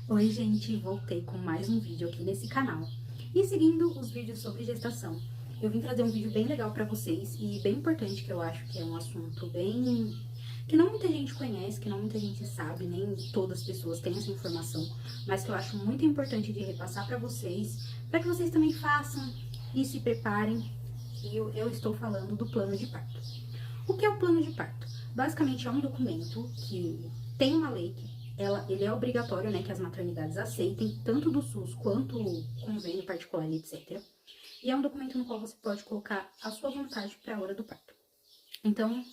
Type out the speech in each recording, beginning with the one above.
Oi, gente, voltei com mais um vídeo aqui nesse canal. E seguindo os vídeos sobre gestação, eu vim trazer um vídeo bem legal pra vocês e bem importante, que eu acho que é um assunto bem... que não muita gente conhece, que não muita gente sabe, nem todas as pessoas têm essa informação, mas que eu acho muito importante de repassar pra vocês, para que vocês também façam e se preparem. E eu estou falando do plano de parto. O que é o plano de parto? Basicamente é um documento que tem uma lei que ele é obrigatório, né, que as maternidades aceitem, tanto do SUS quanto convênio particular, etc. E é um documento no qual você pode colocar a sua vontade para a hora do parto. Então,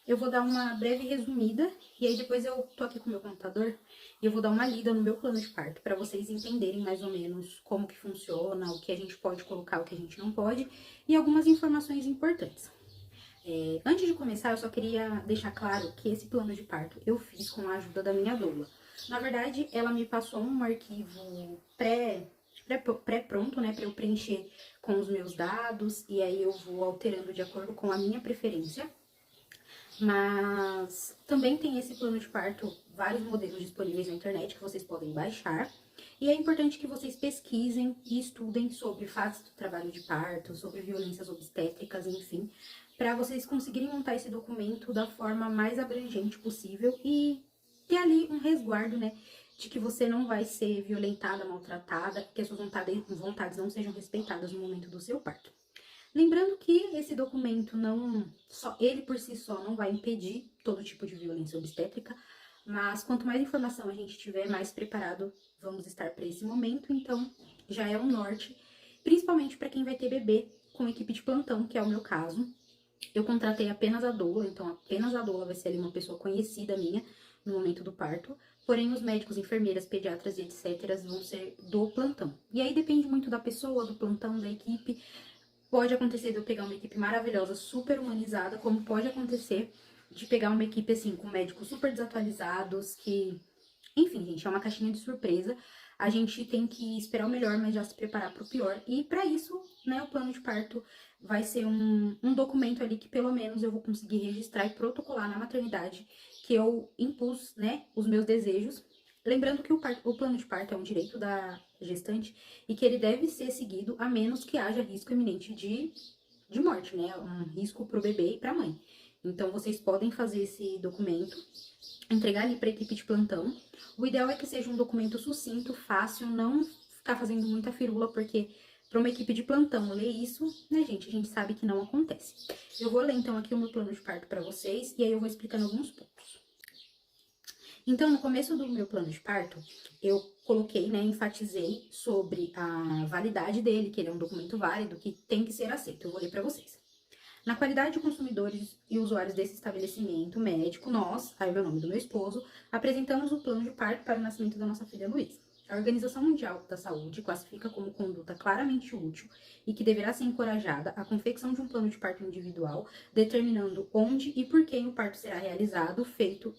eu vou dar uma breve resumida e aí depois eu tô aqui com o meu computador e eu vou dar uma lida no meu plano de parto para vocês entenderem mais ou menos como que funciona, o que a gente pode colocar, o que a gente não pode e algumas informações importantes. Antes de começar, eu só queria deixar claro que esse plano de parto eu fiz com a ajuda da minha doula. Na verdade, ela me passou um arquivo pré-pronto, né, para eu preencher com os meus dados, e aí eu vou alterando de acordo com a minha preferência. Mas também tem esse plano de parto, vários modelos disponíveis na internet que vocês podem baixar. E é importante que vocês pesquisem e estudem sobre fases do trabalho de parto, sobre violências obstétricas, enfim, para vocês conseguirem montar esse documento da forma mais abrangente possível e ter ali um resguardo, né, de que você não vai ser violentada, maltratada, que as suas vontades não sejam respeitadas no momento do seu parto. Lembrando que esse documento não, só ele por si só não vai impedir todo tipo de violência obstétrica, mas quanto mais informação a gente tiver, mais preparado vamos estar para esse momento, então já é um norte, principalmente para quem vai ter bebê com equipe de plantão, que é o meu caso. Eu contratei apenas a doula, então apenas a doula vai ser ali uma pessoa conhecida minha no momento do parto, porém os médicos, enfermeiras, pediatras e etc. vão ser do plantão. E aí depende muito da pessoa, do plantão, da equipe. Pode acontecer de eu pegar uma equipe maravilhosa, super humanizada, como pode acontecer de pegar uma equipe assim, com médicos super desatualizados, que. Enfim, gente, é uma caixinha de surpresa. A gente tem que esperar o melhor, mas já se preparar para o pior. E para isso, né, o plano de parto vai ser um documento ali que pelo menos eu vou conseguir registrar e protocolar na maternidade que eu impus, né, os meus desejos. Lembrando que o plano de parto é um direito da gestante e que ele deve ser seguido a menos que haja risco iminente de morte, né? Um risco para o bebê e para a mãe. Então, vocês podem fazer esse documento, entregar ali para a equipe de plantão. O ideal é que seja um documento sucinto, fácil, não ficar fazendo muita firula, porque para uma equipe de plantão ler isso, né, gente, a gente sabe que não acontece. Eu vou ler então aqui o meu plano de parto para vocês e aí eu vou explicando alguns pontos. Então, no começo do meu plano de parto, eu coloquei, né, enfatizei sobre a validade dele, que ele é um documento válido, que tem que ser aceito. Eu vou ler para vocês. Na qualidade de consumidores e usuários desse estabelecimento médico, nós, aí é o nome do meu esposo, apresentamos o plano de parto para o nascimento da nossa filha Luísa. A Organização Mundial da Saúde classifica como conduta claramente útil e que deverá ser encorajada a confecção de um plano de parto individual, determinando onde e por quem o parto será realizado, feito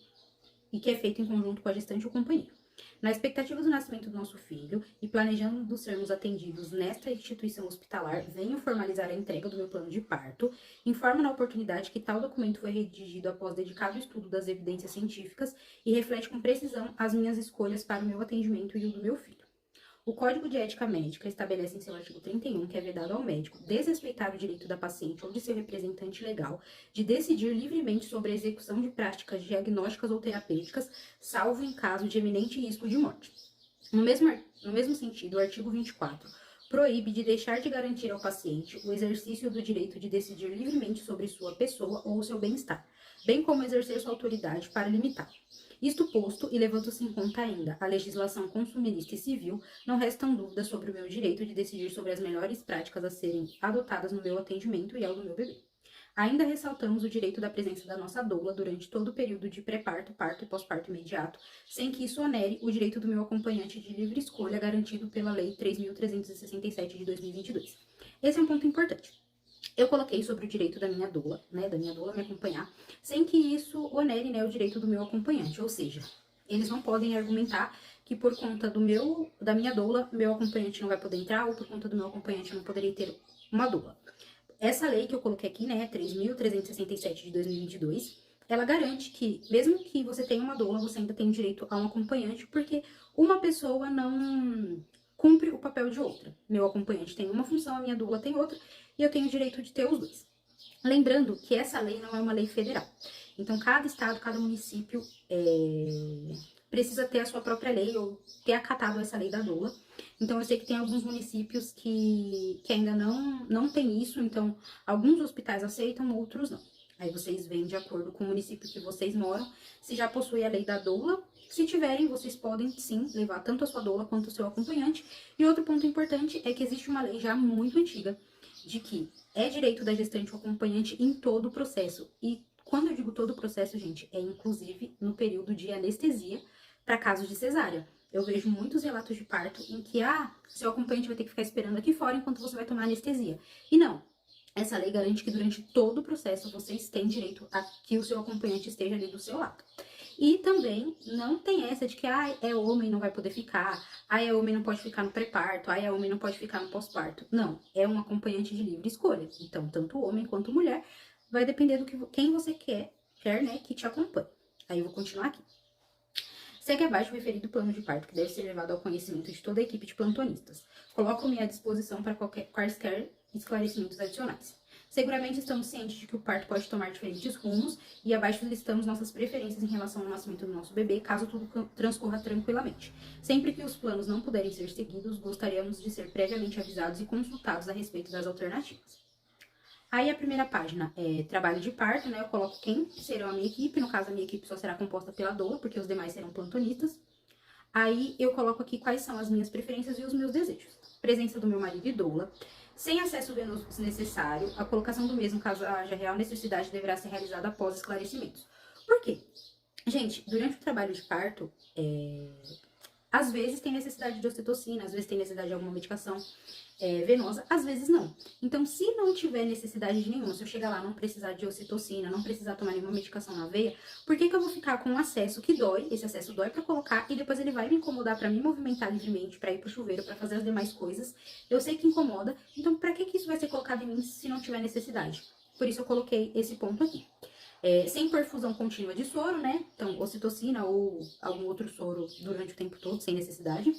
e que é feito em conjunto com a gestante ou companheiro. Na expectativa do nascimento do nosso filho e planejando sermos atendidos nesta instituição hospitalar, venho formalizar a entrega do meu plano de parto. Informo na oportunidade que tal documento foi redigido após dedicado estudo das evidências científicas e reflete com precisão as minhas escolhas para o meu atendimento e o do meu filho. O Código de Ética Médica estabelece em seu artigo 31 que é vedado ao médico desrespeitar o direito da paciente ou de seu representante legal de decidir livremente sobre a execução de práticas diagnósticas ou terapêuticas, salvo em caso de eminente risco de morte. No mesmo sentido, o artigo 24 proíbe de deixar de garantir ao paciente o exercício do direito de decidir livremente sobre sua pessoa ou seu bem-estar, bem como exercer sua autoridade para limitá-lo. Isto posto, e levando-se em conta ainda a legislação consumerista e civil, não restam dúvidas sobre o meu direito de decidir sobre as melhores práticas a serem adotadas no meu atendimento e ao do meu bebê. Ainda ressaltamos o direito da presença da nossa doula durante todo o período de pré-parto, parto e pós-parto imediato, sem que isso onere o direito do meu acompanhante de livre escolha garantido pela Lei 3.367 de 2022. Esse é um ponto importante. Eu coloquei sobre o direito da minha doula, né, da minha doula me acompanhar, sem que isso onere, né, o direito do meu acompanhante, ou seja, eles não podem argumentar que por conta da minha doula, meu acompanhante não vai poder entrar, ou por conta do meu acompanhante eu não poderia ter uma doula. Essa lei que eu coloquei aqui, né, 3.367 de 2022, ela garante que, mesmo que você tenha uma doula, você ainda tem direito a um acompanhante, porque uma pessoa não cumpre o papel de outra. Meu acompanhante tem uma função, a minha doula tem outra, e eu tenho o direito de ter os dois. Lembrando que essa lei não é uma lei federal. Então, cada estado, cada município precisa ter a sua própria lei ou ter acatado essa lei da doula. Então, eu sei que tem alguns municípios que ainda não tem isso, então alguns hospitais aceitam, outros não. Aí vocês veem de acordo com o município que vocês moram, se já possui a lei da doula. Se tiverem, vocês podem sim levar tanto a sua doula quanto o seu acompanhante. E outro ponto importante é que existe uma lei já muito antiga de que é direito da gestante ou acompanhante em todo o processo. E quando eu digo todo o processo, gente, é inclusive no período de anestesia para casos de cesárea. Eu vejo muitos relatos de parto em que, seu acompanhante vai ter que ficar esperando aqui fora enquanto você vai tomar anestesia. E não. Essa lei garante que durante todo o processo vocês têm direito a que o seu acompanhante esteja ali do seu lado. E também não tem essa de que, é homem, não vai poder ficar, é homem, não pode ficar no pré-parto, é homem, não pode ficar no pós-parto. Não, é um acompanhante de livre escolha. Então, tanto homem quanto mulher, vai depender do que quem você quer, né, que te acompanhe. Aí eu vou continuar aqui. Segue abaixo o referido plano de parto, que deve ser levado ao conhecimento de toda a equipe de plantonistas. Coloco-me à disposição para quaisquer esclarecimentos adicionais. Seguramente estamos cientes de que o parto pode tomar diferentes rumos e abaixo listamos nossas preferências em relação ao nascimento do nosso bebê, caso tudo transcorra tranquilamente. Sempre que os planos não puderem ser seguidos, gostaríamos de ser previamente avisados e consultados a respeito das alternativas. Aí a primeira página é trabalho de parto, né? Eu coloco quem será a minha equipe. No caso, a minha equipe só será composta pela doula, porque os demais serão plantonistas. Aí eu coloco aqui quais são as minhas preferências e os meus desejos. Presença do meu marido e doula. Sem acesso venoso desnecessário, a colocação do mesmo, caso haja real necessidade, deverá ser realizada após esclarecimentos. Por quê? Gente, durante o trabalho de parto, às vezes tem necessidade de ocitocina, às vezes tem necessidade de alguma medicação venosa, às vezes não. Então, se não tiver necessidade de nenhuma, se eu chegar lá não precisar de ocitocina, não precisar tomar nenhuma medicação na veia, por que eu vou ficar com um acesso que dói, esse acesso dói pra colocar, e depois ele vai me incomodar pra me movimentar livremente, pra ir pro chuveiro, pra fazer as demais coisas. Eu sei que incomoda, então pra que isso vai ser colocado em mim se não tiver necessidade? Por isso eu coloquei esse ponto aqui. Sem perfusão contínua de soro, né? Então, ocitocina ou algum outro soro durante o tempo todo, sem necessidade.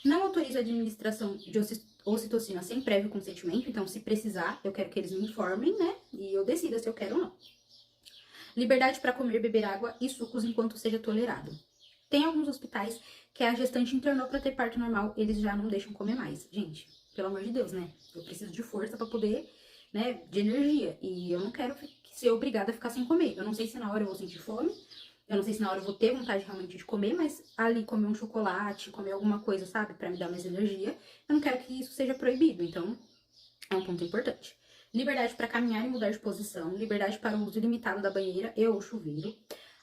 Não autorizo a administração de ocitocina sem prévio consentimento, então se precisar, eu quero que eles me informem, né? E eu decida se eu quero ou não. Liberdade para comer, beber água e sucos enquanto seja tolerado. Tem alguns hospitais que a gestante internou para ter parto normal, eles já não deixam comer mais. Gente, pelo amor de Deus, né? Eu preciso de força para poder, né, de energia. E eu não quero ser obrigada a ficar sem comer. Eu não sei se na hora eu vou sentir fome, eu não sei se na hora eu vou ter vontade realmente de comer, mas ali comer um chocolate, comer alguma coisa, sabe, pra me dar mais energia, eu não quero que isso seja proibido. Então, é um ponto importante. Liberdade para caminhar e mudar de posição. Liberdade para o uso ilimitado da banheira e ou chuveiro.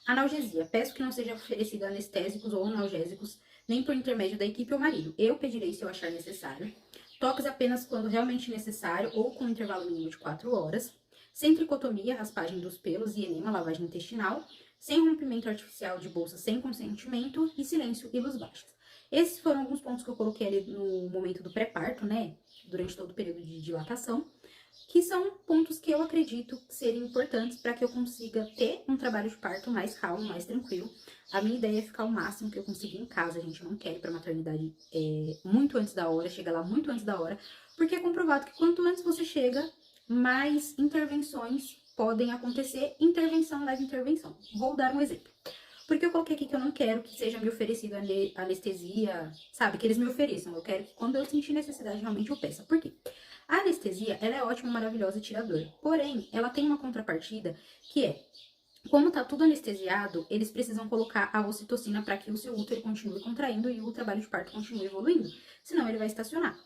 Analgesia. Peço que não seja oferecido anestésicos ou analgésicos, nem por intermédio da equipe ou marido. Eu pedirei se eu achar necessário. Toques apenas quando realmente necessário ou com um intervalo mínimo de 4 horas. Sem tricotomia, raspagem dos pelos e enema, lavagem intestinal. Sem rompimento artificial de bolsa sem consentimento e silêncio e luz baixas. Esses foram alguns pontos que eu coloquei ali no momento do pré-parto, né? Durante todo o período de dilatação, que são pontos que eu acredito serem importantes para que eu consiga ter um trabalho de parto mais calmo, mais tranquilo. A minha ideia é ficar o máximo que eu conseguir em casa, gente. Eu não quero ir pra maternidade muito antes da hora, chegar lá muito antes da hora, porque é comprovado que quanto antes você chega, mais intervenções podem acontecer. Intervenção leva intervenção. Vou dar um exemplo. Porque eu coloquei aqui que eu não quero que seja me oferecido anestesia, sabe? Que eles me ofereçam. Eu quero que quando eu sentir necessidade, realmente eu peça. Por quê? A anestesia, ela é ótima, maravilhosa e tira dor. Porém, ela tem uma contrapartida que é, como tá tudo anestesiado, eles precisam colocar a ocitocina para que o seu útero continue contraindo e o trabalho de parto continue evoluindo. Senão ele vai estacionar.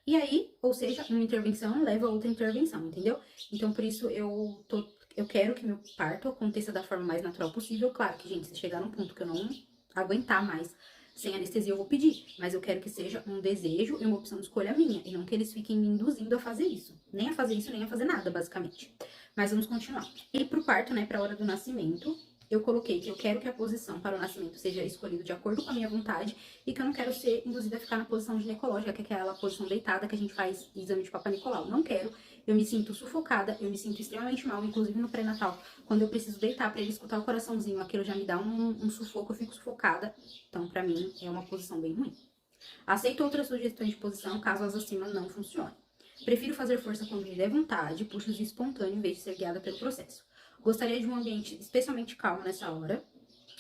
E aí, ou seja, uma intervenção leva a outra intervenção, entendeu? Então, por isso, eu quero que meu parto aconteça da forma mais natural possível. Claro que, gente, se chegar num ponto que eu não aguentar mais sem anestesia, eu vou pedir. Mas eu quero que seja um desejo e uma opção de escolha minha. E não que eles fiquem me induzindo a fazer isso. Nem a fazer isso, nem a fazer nada, basicamente. Mas vamos continuar. E pro parto, né, pra hora do nascimento, eu coloquei que eu quero que a posição para o nascimento seja escolhida de acordo com a minha vontade e que eu não quero ser induzida a ficar na posição ginecológica, que é aquela posição deitada que a gente faz exame de Papa Nicolau. Não quero. Eu me sinto sufocada, eu me sinto extremamente mal, inclusive no pré-natal, quando eu preciso deitar para ele escutar o coraçãozinho, aquilo já me dá um sufoco, eu fico sufocada. Então, pra mim, é uma posição bem ruim. Aceito outras sugestões de posição, caso as acima não funcionem. Prefiro fazer força quando me der vontade, puxos espontâneo em vez de ser guiada pelo processo. Gostaria de um ambiente especialmente calmo nessa hora.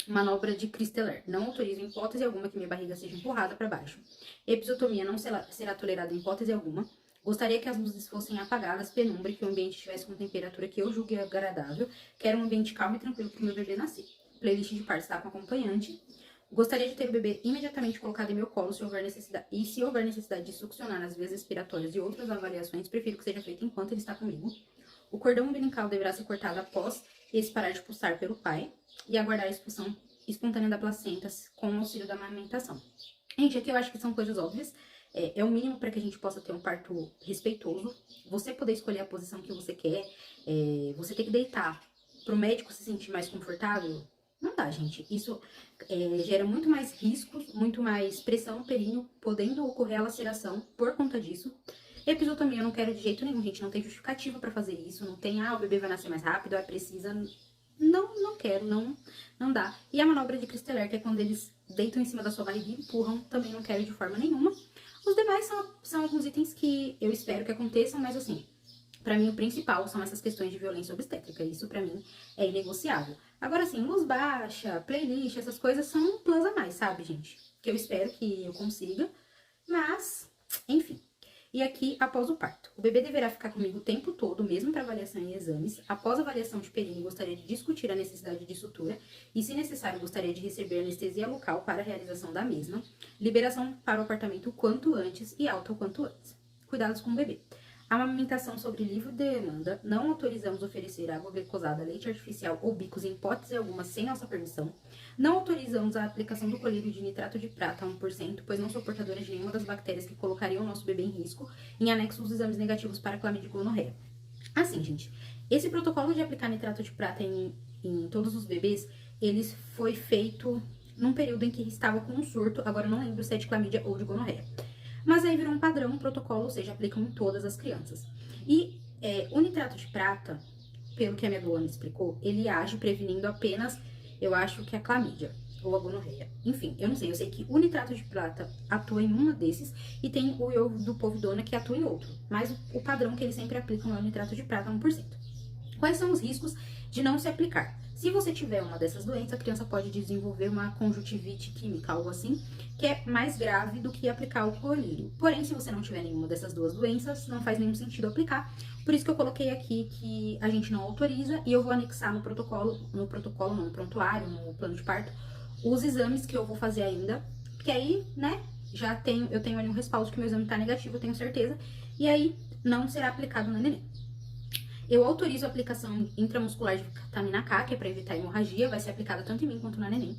Manobra de Christeller. Não autorizo em hipótese alguma que minha barriga seja empurrada para baixo. Episiotomia não será tolerada em hipótese alguma. Gostaria que as luzes fossem apagadas, penumbra e que o ambiente estivesse com temperatura que eu julgue agradável. Quero um ambiente calmo e tranquilo para o meu bebê nascer. Playlist de parto está com acompanhante. Gostaria de ter o bebê imediatamente colocado em meu colo se houver necessidade. E se houver necessidade de succionar as vias respiratórias e outras avaliações, prefiro que seja feita enquanto ele está comigo. O cordão umbilical deverá ser cortado após esse parar de pulsar pelo pai e aguardar a expulsão espontânea da placenta com o auxílio da amamentação. Gente, aqui eu acho que são coisas óbvias. É o mínimo para que a gente possa ter um parto respeitoso. Você poder escolher a posição que você quer. Você ter que deitar para o médico se sentir mais confortável. Não dá, gente. Isso gera muito mais riscos, muito mais pressão no períneo, podendo ocorrer a laceração por conta disso. Episiotomia eu não quero de jeito nenhum, gente. Não tem justificativa pra fazer isso. Não tem, o bebê vai nascer mais rápido, precisa. Não quero, não dá. E a manobra de Christeller, que é quando eles deitam em cima da sua barriga e empurram, também não quero de forma nenhuma. Os demais são alguns itens que eu espero que aconteçam, mas assim, pra mim o principal são essas questões de violência obstétrica. Isso pra mim é inegociável. Agora assim, luz baixa, playlist, essas coisas são um plus a mais, sabe, gente? Que eu espero que eu consiga, mas, enfim. E aqui, após o parto. O bebê deverá ficar comigo o tempo todo, mesmo para avaliação e exames. Após a avaliação de períneo, gostaria de discutir a necessidade de sutura e, se necessário, gostaria de receber anestesia local para a realização da mesma. Liberação para o apartamento o quanto antes e alta o quanto antes. Cuidados com o bebê. Amamentação sobre livre demanda. Não autorizamos oferecer água glicosada, leite artificial ou bicos em hipótese alguma sem nossa permissão. Não autorizamos a aplicação do colírio de nitrato de prata a 1%, pois não sou portadora de nenhuma das bactérias que colocariam o nosso bebê em risco. Em anexo, os exames negativos para clamídia e gonorreia. Assim, gente, esse protocolo de aplicar nitrato de prata em todos os bebês, ele foi feito num período em que estava com um surto, agora eu não lembro se é de clamídia ou de gonorreia. Mas aí virou um padrão, um protocolo, ou seja, aplicam em todas as crianças. E o nitrato de prata, pelo que a minha doula me explicou, ele age prevenindo apenas, eu acho que a clamídia ou a gonorreia. Enfim, eu não sei, eu sei que o nitrato de prata atua em um desses e tem o iodo do povidona que atua em outro. Mas o padrão que eles sempre aplicam é o nitrato de prata 1%. Quais são os riscos de não se aplicar? Se você tiver uma dessas doenças, a criança pode desenvolver uma conjuntivite química, algo assim, que é mais grave do que aplicar o colírio. Porém, se você não tiver nenhuma dessas duas doenças, não faz nenhum sentido aplicar. Por isso que eu coloquei aqui que a gente não autoriza e eu vou anexar no prontuário, no plano de parto, os exames que eu vou fazer ainda, porque aí, né, eu tenho ali um respaldo que meu exame tá negativo, eu tenho certeza, e aí não será aplicado na neném. Eu autorizo a aplicação intramuscular de vitamina K, que é para evitar hemorragia, vai ser aplicada tanto em mim quanto na neném.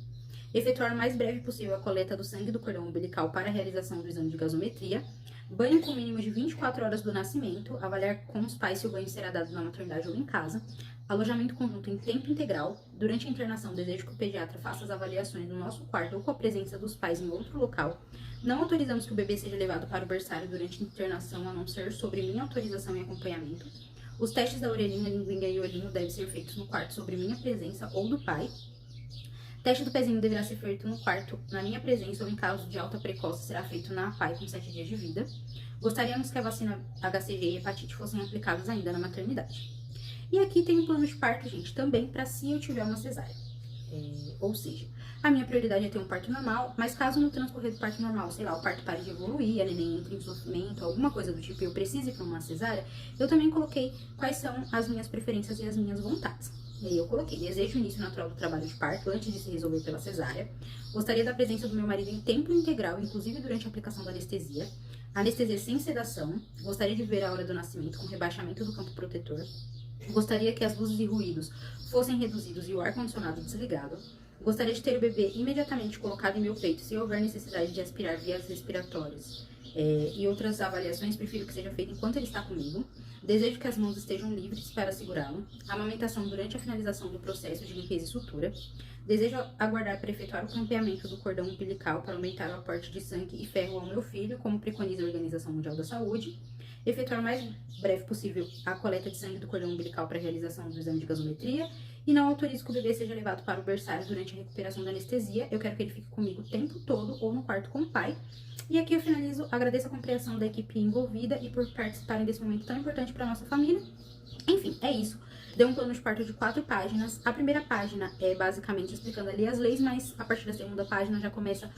Efetuar o mais breve possível a coleta do sangue do cordão umbilical para a realização do exame de gasometria. Banho com mínimo de 24 horas do nascimento. Avaliar com os pais se o banho será dado na maternidade ou em casa. Alojamento conjunto em tempo integral. Durante a internação, desejo que o pediatra faça as avaliações no nosso quarto ou com a presença dos pais em outro local. Não autorizamos que o bebê seja levado para o berçário durante a internação, a não ser sobre minha autorização e acompanhamento. Os testes da orelhinha, linguinha e olhinho devem ser feitos no quarto sobre minha presença ou do pai. Teste do pezinho deverá ser feito no quarto, na minha presença ou em caso de alta precoce será feito na pai com 7 dias de vida. Gostaríamos que a vacina HCG e hepatite fossem aplicadas ainda na maternidade. E aqui tem um plano de parto, gente, também para se eu tiver uma cesárea. Ou seja, a minha prioridade é ter um parto normal, mas caso no transcorrer do parto normal, sei lá, o parto pare de evoluir, a neném entre em sofrimento, alguma coisa do tipo, e eu precise para uma cesárea, eu também coloquei quais são as minhas preferências e as minhas vontades. E aí eu coloquei, desejo o início natural do trabalho de parto antes de se resolver pela cesárea. Gostaria da presença do meu marido em tempo integral, inclusive durante a aplicação da anestesia. Anestesia sem sedação. Gostaria de ver a hora do nascimento com rebaixamento do campo protetor. Gostaria que as luzes e ruídos fossem reduzidos e o ar-condicionado desligado. Gostaria de ter o bebê imediatamente colocado em meu peito se houver necessidade de aspirar vias respiratórias e outras avaliações, prefiro que seja feito enquanto ele está comigo. Desejo que as mãos estejam livres para segurá-lo. Amamentação durante a finalização do processo de limpeza e sutura. Desejo aguardar para efetuar o clampeamento do cordão umbilical para aumentar o aporte de sangue e ferro ao meu filho, como preconiza a Organização Mundial da Saúde. Efetuar o mais breve possível a coleta de sangue do cordão umbilical para a realização do exame de gasometria. E não autorizo que o bebê seja levado para o berçário durante a recuperação da anestesia. Eu quero que ele fique comigo o tempo todo ou no quarto com o pai. E aqui eu finalizo, agradeço a compreensão da equipe envolvida e por participarem desse momento tão importante para nossa família. Enfim, é isso. Deu um plano de parto de 4 páginas. A primeira página é basicamente explicando ali as leis, mas a partir da segunda página já começa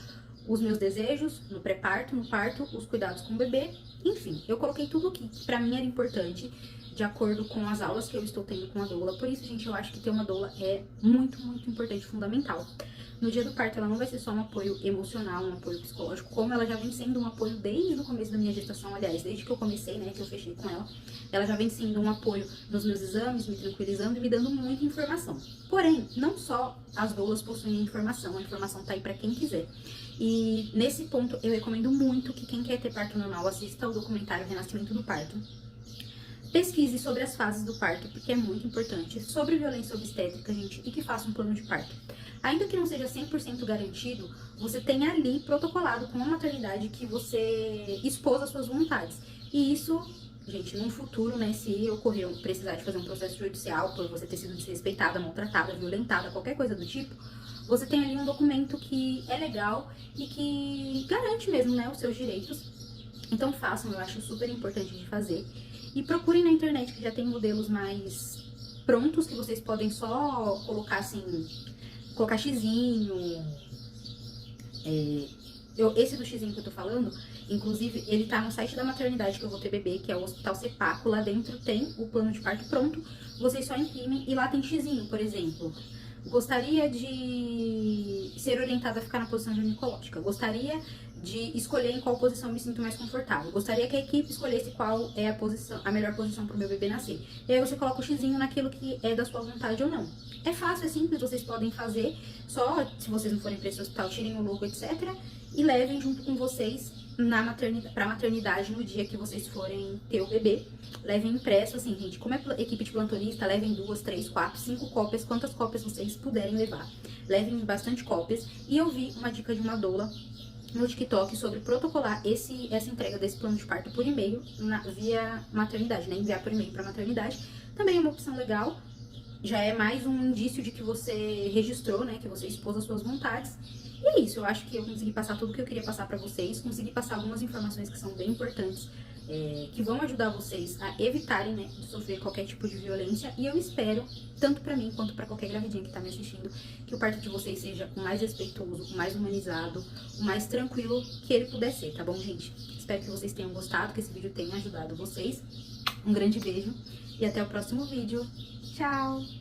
os meus desejos no pré-parto, no parto, os cuidados com o bebê. Enfim, eu coloquei tudo aqui que pra mim era importante, de acordo com as aulas que eu estou tendo com a doula. Por isso, gente, eu acho que ter uma doula é muito, muito importante, fundamental. No dia do parto, ela não vai ser só um apoio emocional, um apoio psicológico, como ela já vem sendo um apoio desde o começo da minha gestação, aliás, desde que eu comecei, né, que eu fechei com ela. Ela já vem sendo um apoio nos meus exames, me tranquilizando e me dando muita informação. Porém, não só as doulas possuem informação, a informação tá aí pra quem quiser. E nesse ponto, eu recomendo muito que quem quer ter parto normal assista ao documentário Renascimento do Parto. Pesquise sobre as fases do parto, porque é muito importante, sobre violência obstétrica, gente, e que faça um plano de parto. Ainda que não seja 100% garantido, você tem ali protocolado com a maternidade que você expôs as suas vontades. E isso, gente, no futuro, né, se ocorrer precisar de fazer um processo judicial por você ter sido desrespeitada, maltratada, violentada, qualquer coisa do tipo, você tem ali um documento que é legal e que garante mesmo, né, os seus direitos. Então façam, eu acho super importante de fazer. E procurem na internet que já tem modelos mais prontos que vocês podem só colocar assim, colocar xizinho. Esse do xizinho que eu tô falando, inclusive, ele tá no site da maternidade que eu vou ter bebê, que é o Hospital Sepaco. Lá dentro tem o plano de parto pronto, vocês só imprimem e lá tem xizinho, por exemplo. Gostaria de ser orientada a ficar na posição ginecológica. Gostaria de escolher em qual posição eu me sinto mais confortável. Gostaria que a equipe escolhesse qual é a melhor posição para o meu bebê nascer. E aí você coloca o xizinho naquilo que é da sua vontade ou não. É fácil, é simples, vocês podem fazer. Só, se vocês não forem para esse hospital, tirem o logo, etc. E levem junto com vocês pra maternidade no dia que vocês forem ter o bebê. Levem impresso, assim, gente, como é equipe de plantonista, levem 2, 3, 4, 5 cópias, quantas cópias vocês puderem levar. Levem bastante cópias. E eu vi uma dica de uma doula no TikTok sobre protocolar essa entrega desse plano de parto por e-mail via maternidade, né? Enviar por e-mail pra maternidade. Também é uma opção legal. Já é mais um indício de que você registrou, né? Que você expôs as suas vontades. E é isso, eu acho que eu consegui passar tudo que eu queria passar pra vocês. Consegui passar algumas informações que são bem importantes, que vão ajudar vocês a evitarem, né, de sofrer qualquer tipo de violência. E eu espero, tanto pra mim quanto pra qualquer gravidinha que tá me assistindo, que o parto de vocês seja o mais respeitoso, o mais humanizado, o mais tranquilo que ele puder ser, tá bom, gente? Espero que vocês tenham gostado, que esse vídeo tenha ajudado vocês. Um grande beijo e até o próximo vídeo. Tchau!